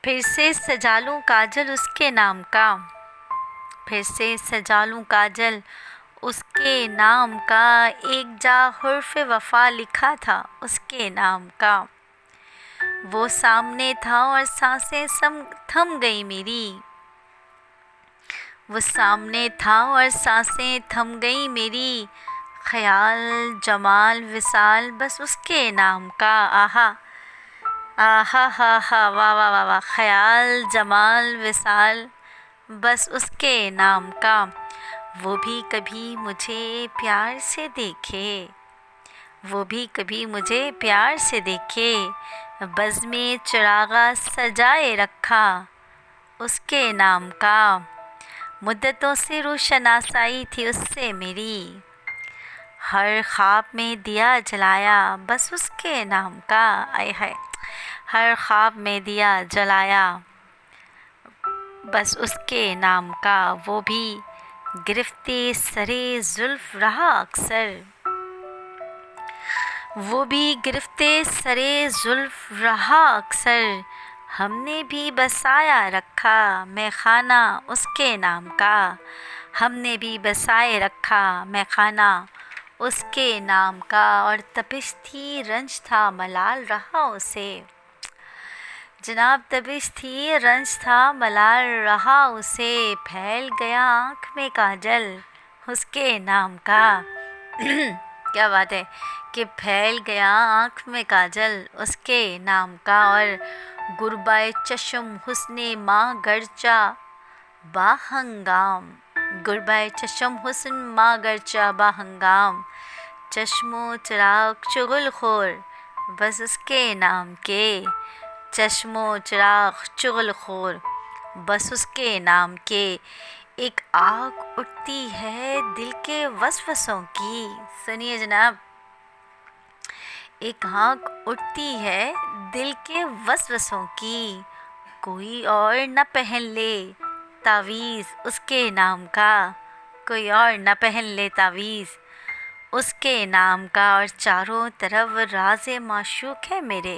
پھر سے سجا لوں کاجل اس کے نام کا، پھر سے سجا لوں کاجل اس کے نام کا، ایک جا حرف وفا لکھا تھا اس کے نام کا، وہ سامنے تھا اور سانسیں تھم گئی میری، وہ سامنے تھا اور سانسیں تھم گئی میری، خیال جمال وصال بس اس کے نام کا، آہا آہا ہا ہا واہ واہ واہ واہ، خیال جمال وصال بس اس کے نام کا، وہ بھی کبھی مجھے پیار سے دیکھے، وہ بھی کبھی مجھے پیار سے دیکھے، بزم چراغاں سجائے رکھا اس کے نام کا، مدتوں سے روشناسائی تھی اس سے میری، ہر خواب میں دیا جلایا بس اس کے نام کا، آئے ہائے، ہر خواب میں دیا جلایا بس اس کے نام کا، وہ بھی گرفتے سرے زلف رہا اکثر، وہ بھی گرفتے سرے زلف رہا اکثر، ہم نے بھی بسایا رکھا مے خانہ اس کے نام کا، ہم نے بھی بسائے رکھا مے خانہ اس کے نام کا، اور تپش تھی رنج تھا ملال رہا اسے، جناب تپش تھی رنج تھا ملال رہا اسے، پھیل گیا آنکھ میں کاجل اس کے نام کا، کیا بات ہے کہ پھیل گیا آنکھ میں کاجل اس کے نام کا، اور غربۂ چشم حسن ماں گرچہ با ہنگام، غربۂ چشم حسن ماں گرچہ با ہنگام، چشم و چراغ چغل خور بس اس کے نام کے، چشم و چراغ چغل خور بس اس کے نام کے، ایک آگ اٹھتی ہے دل کے وسوسوں کی، سنیے جناب، ایک آگ اٹھتی ہے دل کے وسوسوں کی، کوئی اور نہ پہن لے تعویذ اس کے نام کا، کوئی اور نہ پہن لے تعویذ اس کے نام کا، اور چاروں طرف راز معشوق ہے میرے،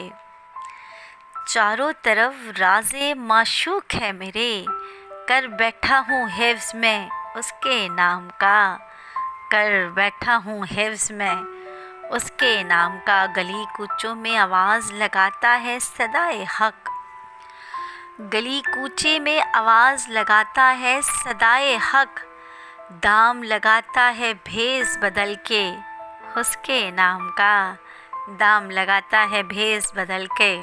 چاروں طرف راز معشوق ہے میرے، کر بیٹھا ہوں حفظ میں اس کے نام کا، کر بیٹھا ہوں حفظ میں اس کے نام کا، گلی کوچوں میں آواز لگاتا ہے صدائے حق، گلی کوچے میں آواز لگاتا ہے صدائے حق، دام لگاتا ہے بھیس بدل کے اس کے نام کا، دام لگاتا ہے بھیس بدل کے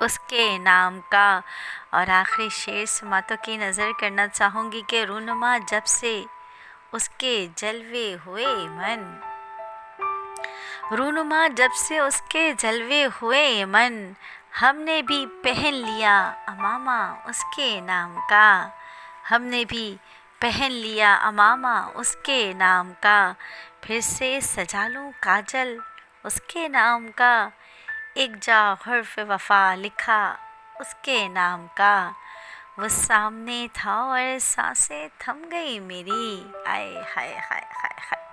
اس کے نام کا، اور آخری شعر سماعتوں کی نظر کرنا چاہوں گی کہ رونما جب سے اس کے جلوے ہوئے من، رونما جب سے اس کے جلوے ہوئے من، ہم نے بھی پہن لیا عمامہ اس کے نام کا، ہم نے بھی پہن لیا عمامہ اس کے نام کا، پھر سے سجا لوں کاجل اس کے نام کا، ایک جا حرف وفا لکھا اس کے نام کا، وہ سامنے تھا اور سانسیں تھم گئی میری، آئے ہائے ہائے ہائے ہائے،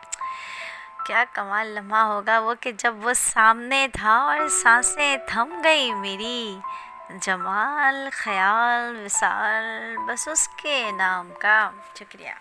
کیا کمال لمحہ ہوگا وہ کہ جب وہ سامنے تھا اور سانسیں تھم گئی میری، جمال خیال وصال بس اس کے نام کا، شکریہ۔